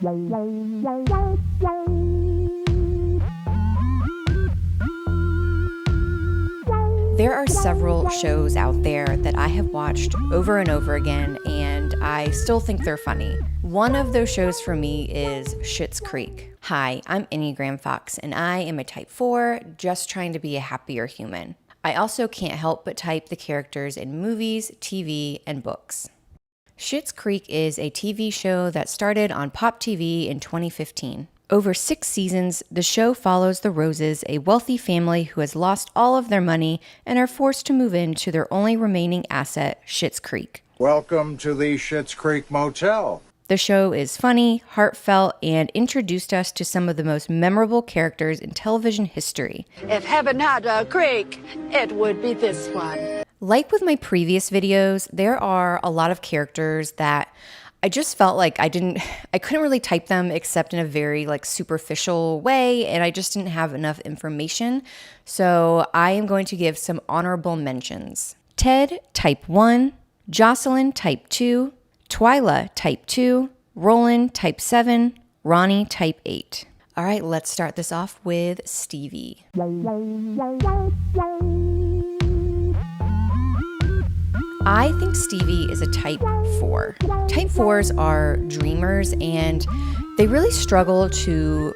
There are several shows out there that I have watched over and over again, and I still think they're funny. One of those shows for me is Schitt's Creek. Hi, I'm Enneagram Fox, and I am a type 4, just trying to be a happier human. I also can't help but type the characters in movies, TV, and books. Schitt's Creek is a TV show that started on Pop TV in 2015. Over 6 seasons, the show follows the Roses, a wealthy family who has lost all of their money and are forced to move into their only remaining asset, Schitt's Creek. Welcome to the Schitt's Creek Motel. The show is funny, heartfelt, and introduced us to some of the most memorable characters in television history. If heaven had a creek, it would be this one. Like with my previous videos, there are a lot of characters that I just felt like I couldn't really type them except in a very superficial way, and I just didn't have enough information. So I am going to give some honorable mentions. Ted, type 1, Jocelyn, type 2, Twyla, type 2, Roland, type 7, Ronnie, type 8. All right, let's start this off with Stevie. I think Stevie is a type 4. Type 4s are dreamers, and they really struggle to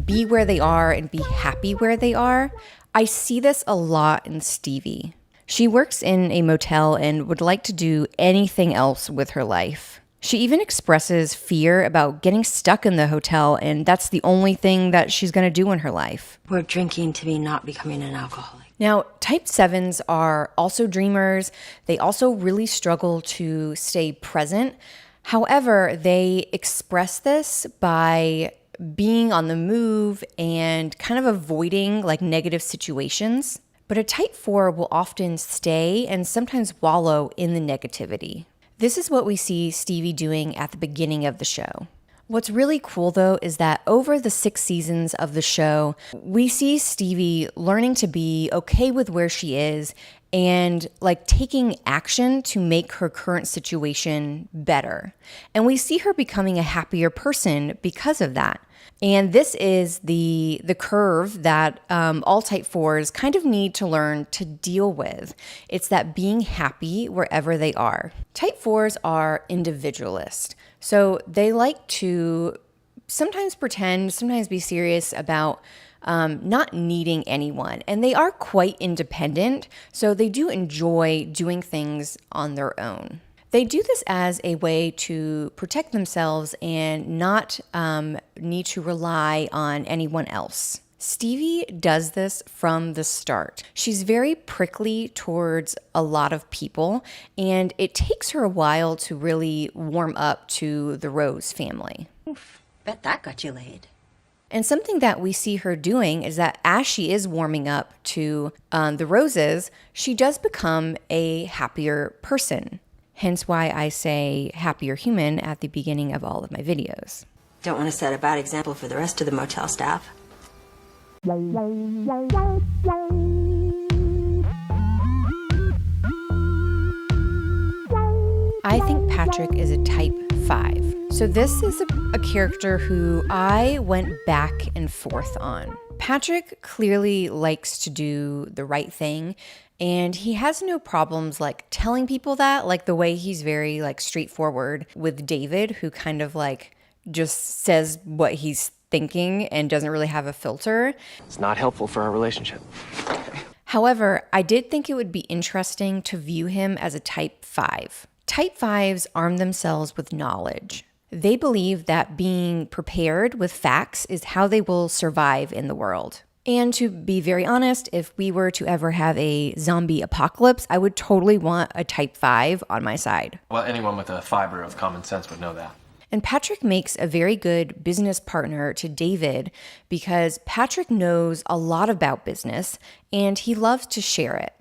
be where they are and be happy where they are. I see this a lot in Stevie. She works in a motel and would like to do anything else with her life. She even expresses fear about getting stuck in the hotel, and that's the only thing that she's going to do in her life. We're drinking to me not becoming an alcoholic. Now, type 7s are also dreamers. They also really struggle to stay present. However, they express this by being on the move and kind of avoiding negative situations. But a type 4 will often stay and sometimes wallow in the negativity. This is what we see Stevie doing at the beginning of the show. What's really cool, though, is that over the 6 seasons of the show, we see Stevie learning to be okay with where she is and taking action to make her current situation better. And we see her becoming a happier person because of that. And this is the curve that all type 4s kind of need to learn to deal with. It's that being happy wherever they are. Type 4s are individualist. So they like to sometimes pretend, sometimes be serious about not needing anyone. And they are quite independent, so they do enjoy doing things on their own. They do this as a way to protect themselves and not need to rely on anyone else. Stevie does this from the start. She's very prickly towards a lot of people, and it takes her a while to really warm up to the Rose family. Oof, bet that got you laid. And something that we see her doing is that as she is warming up to the Roses, she does become a happier person. Hence why I say happier human at the beginning of all of my videos. Don't want to set a bad example for the rest of the motel staff. I think Patrick is a type 5. So this is a character who I went back and forth on. Patrick clearly likes to do the right thing, and he has no problems telling people that, the way he's very straightforward with David, who kind of just says what he's thinking and doesn't really have a filter. It's not helpful for our relationship. However, I did think it would be interesting to view him as a type 5. Type 5s arm themselves with knowledge. They believe that being prepared with facts is how they will survive in the world. And to be very honest, if we were to ever have a zombie apocalypse, I would totally want a type 5 on my side. Well, anyone with a fiber of common sense would know that. And Patrick makes a very good business partner to David because Patrick knows a lot about business and he loves to share it.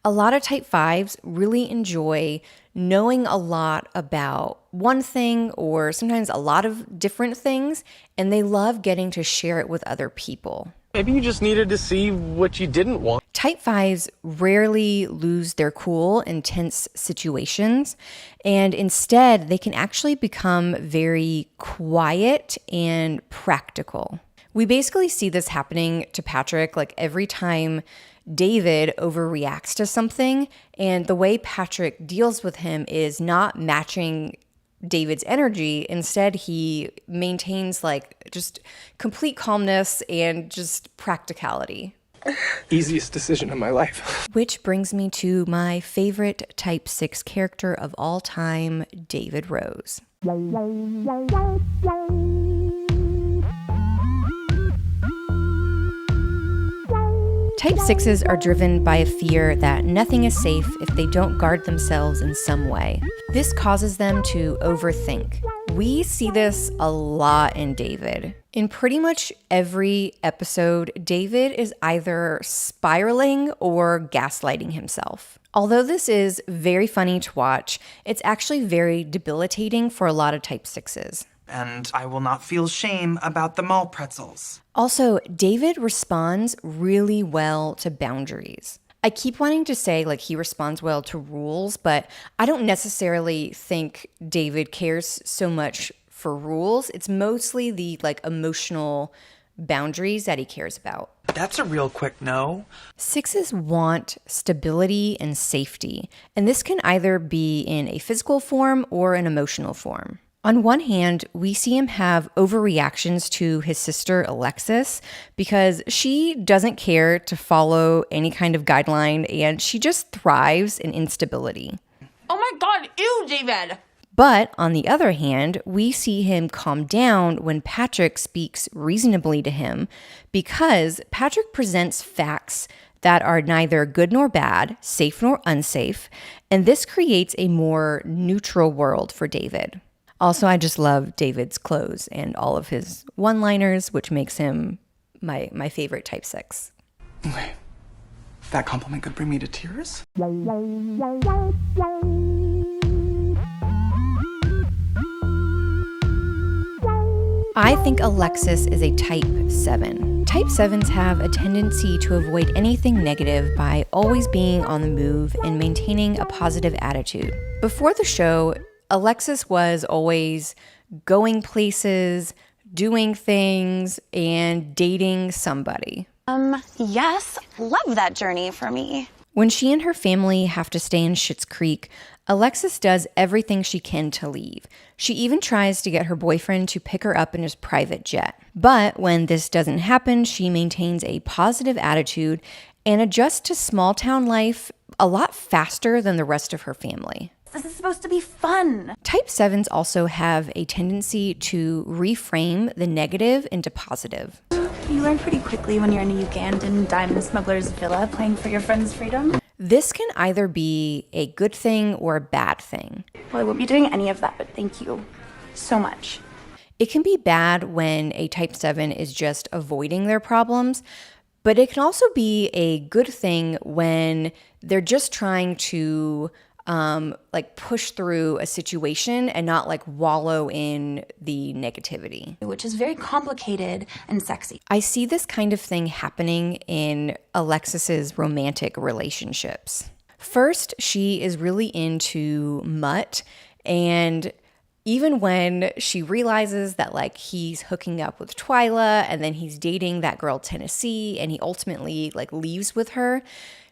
A lot of type 5s really enjoy knowing a lot about one thing or sometimes a lot of different things, and they love getting to share it with other people. Maybe you just needed to see what you didn't want. Type 5s rarely lose their cool in tense situations, and instead they can actually become very quiet and practical. We basically see this happening to Patrick like every time David overreacts to something, and the way Patrick deals with him is not matching David's energy. Instead, he maintains like just complete calmness and just practicality. Easiest decision of my life. Which brings me to my favorite Type 6 character of all time, David Rose. Type 6s are driven by a fear that nothing is safe if they don't guard themselves in some way. This causes them to overthink. We see this a lot in David. In pretty much every episode, David is either spiraling or gaslighting himself. Although this is very funny to watch, it's actually very debilitating for a lot of Type 6s. And I will not feel shame about the mall pretzels. Also, David responds really well to boundaries. I keep wanting to say like he responds well to rules, but I don't necessarily think David cares so much for rules. It's mostly the like emotional boundaries that he cares about. That's a real quick no. 6s want stability and safety, and this can either be in a physical form or an emotional form. On one hand, we see him have overreactions to his sister Alexis because she doesn't care to follow any kind of guideline and she just thrives in instability. Oh my God, ew, David. But on the other hand, we see him calm down when Patrick speaks reasonably to him because Patrick presents facts that are neither good nor bad, safe nor unsafe, and this creates a more neutral world for David. Also, I just love David's clothes and all of his one-liners, which makes him my favorite Type 6. Wait, that compliment could bring me to tears? I think Alexis is a Type 7. Type 7s have a tendency to avoid anything negative by always being on the move and maintaining a positive attitude. Before the show, Alexis was always going places, doing things, and dating somebody. Yes, love that journey for me. When she and her family have to stay in Schitt's Creek, Alexis does everything she can to leave. She even tries to get her boyfriend to pick her up in his private jet. But when this doesn't happen, she maintains a positive attitude and adjusts to small town life a lot faster than the rest of her family. This is supposed to be fun. Type 7s also have a tendency to reframe the negative into positive. You learn pretty quickly when you're in a Ugandan diamond smuggler's villa playing for your friend's freedom. This can either be a good thing or a bad thing. Well, I won't be doing any of that, but thank you so much. It can be bad when a Type 7 is just avoiding their problems, but it can also be a good thing when they're just trying to push through a situation and not like wallow in the negativity. Which is very complicated and sexy. I see this kind of thing happening in Alexis's romantic relationships. First, she is really into Mutt, and even when she realizes that like he's hooking up with Twyla and then he's dating that girl Tennessee and he ultimately like leaves with her,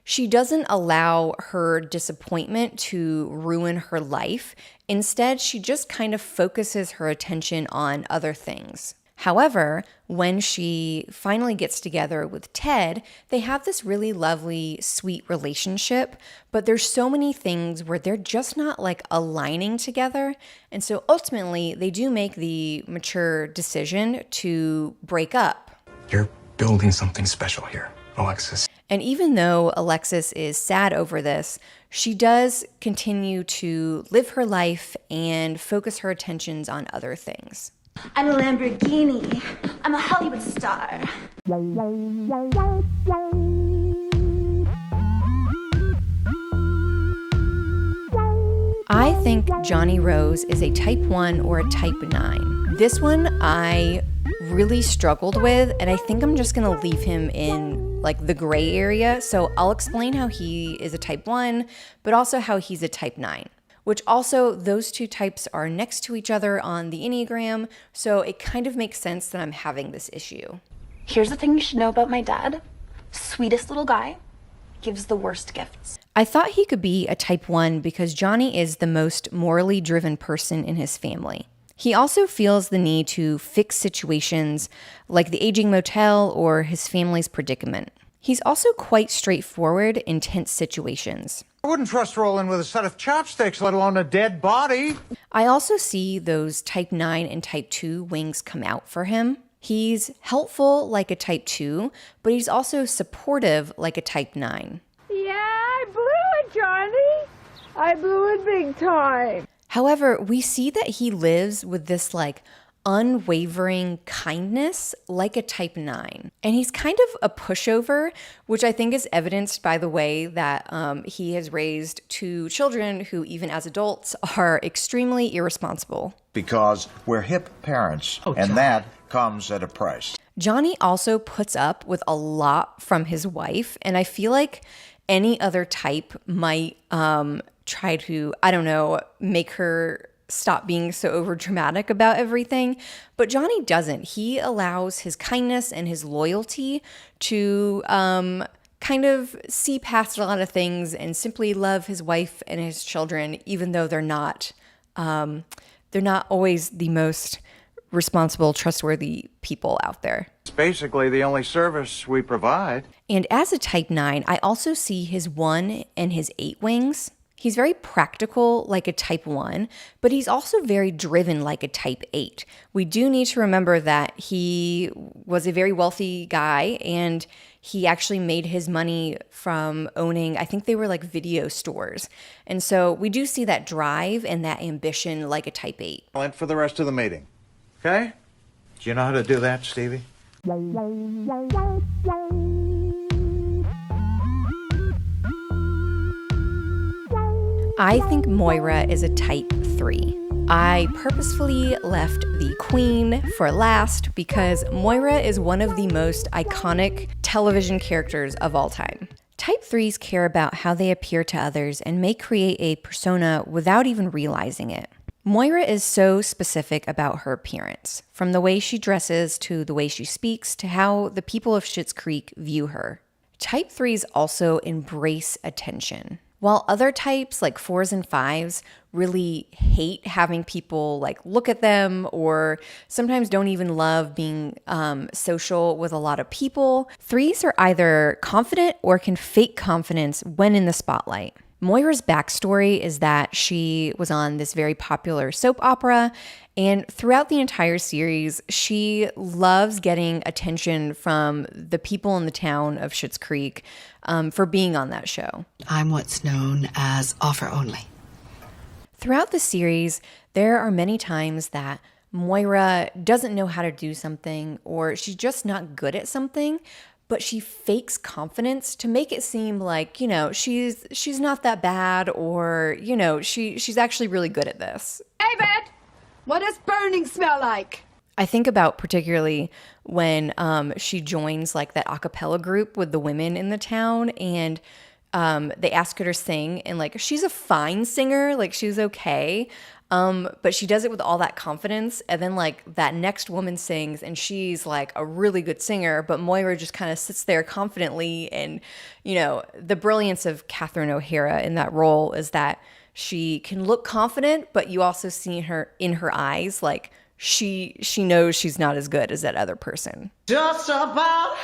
she doesn't allow her disappointment to ruin her life. Instead, she just kind of focuses her attention on other things. However, when she finally gets together with Ted, they have this really lovely, sweet relationship, but there's so many things where they're just not like aligning together. And so ultimately, they do make the mature decision to break up. You're building something special here, Alexis. And even though Alexis is sad over this, she does continue to live her life and focus her attentions on other things. I'm a Lamborghini. I'm a Hollywood star. I think Johnny Rose is a Type 1 or a Type 9. This one I really struggled with, and I think I'm just gonna leave him in like the gray area. So I'll explain how he is a type 1, but also how he's a type 9, which also those two types are next to each other on the Enneagram. So it kind of makes sense that I'm having this issue. Here's the thing you should know about my dad. Sweetest little guy, gives the worst gifts. I thought he could be a type 1 because Johnny is the most morally driven person in his family. He also feels the need to fix situations like the aging motel or his family's predicament. He's also quite straightforward in tense situations. I wouldn't trust rolling with a set of chopsticks, let alone a dead body. I also see those type 9 and type 2 wings come out for him. He's helpful like a type 2, but he's also supportive like a type 9. Yeah, I blew it, Johnny. I blew it big time. However, we see that he lives with this like unwavering kindness like a type 9. And he's kind of a pushover, which I think is evidenced by the way that he has raised two children who, even as adults, are extremely irresponsible. Because we're hip parents, and that comes at a price. Johnny also puts up with a lot from his wife, and I feel like any other type might try to, I don't know, make her stop being so overdramatic about everything. But Johnny doesn't. He allows his kindness and his loyalty to kind of see past a lot of things and simply love his wife and his children, even though they're not always the most responsible, trustworthy people out there. It's basically the only service we provide. And as a type 9, I also see his 1 and his 8 wings. He's very practical like a type 1, but he's also very driven like a type 8. We do need to remember that he was a very wealthy guy, and he actually made his money from owning, I think they were like video stores. And so we do see that drive and that ambition like a type 8. And for the rest of the meeting. Okay? Do you know how to do that, Stevie? I think Moira is a type 3. I purposefully left the queen for last because Moira is one of the most iconic television characters of all time. Type 3s care about how they appear to others and may create a persona without even realizing it. Moira is so specific about her appearance, from the way she dresses to the way she speaks to how the people of Schitt's Creek view her. Type 3s also embrace attention. While other types like 4s and 5s really hate having people like look at them or sometimes don't even love being social with a lot of people, 3s are either confident or can fake confidence when in the spotlight. Moira's backstory is that she was on this very popular soap opera, and throughout the entire series, she loves getting attention from the people in the town of Schitt's Creek for being on that show. I'm what's known as offer only. Throughout the series, there are many times that Moira doesn't know how to do something, or she's just not good at something, but she fakes confidence to make it seem like, you know, she's not that bad, or, you know, she's actually really good at this. David, what does burning smell like? I think about particularly when she joins like that a cappella group with the women in the town, and they ask her to sing, and like she's a fine singer, like she's okay, but she does it with all that confidence, and then like that next woman sings and she's like a really good singer, but Moira just kind of sits there confidently. And you know, the brilliance of Catherine O'Hara in that role is that she can look confident, but you also see her in her eyes like she knows she's not as good as that other person. Just about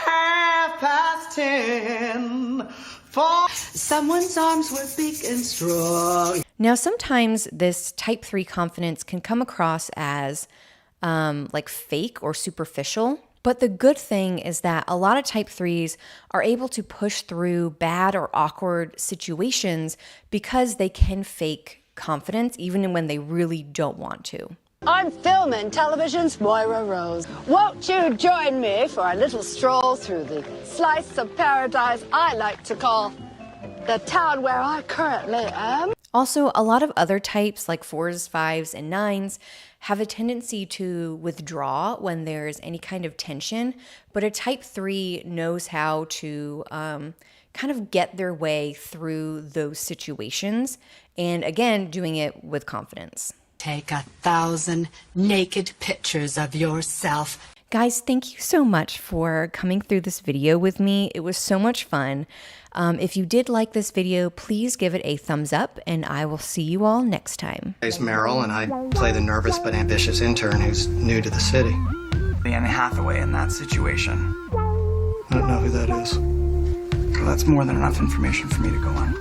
10:30. Someone's arms were big and strong. Now, sometimes this type 3 confidence can come across as like fake or superficial. But the good thing is that a lot of type 3s are able to push through bad or awkward situations because they can fake confidence even when they really don't want to. I'm filming television's Moira Rose. Won't you join me for a little stroll through the slice of paradise I like to call the town where I currently am? Also, a lot of other types like 4s, 5s, and 9s have a tendency to withdraw when there's any kind of tension, but a type 3 knows how to kind of get their way through those situations, and again, doing it with confidence. Take 1,000 naked pictures of yourself. Guys, thank you so much for coming through this video with me. It was so much fun. If you did like this video, please give it a thumbs up, and I will see you all next time. My name's Meryl, and I play the nervous but ambitious intern who's new to the city. Anne Hathaway in that situation. I don't know who that is. Well, that's more than enough information for me to go on.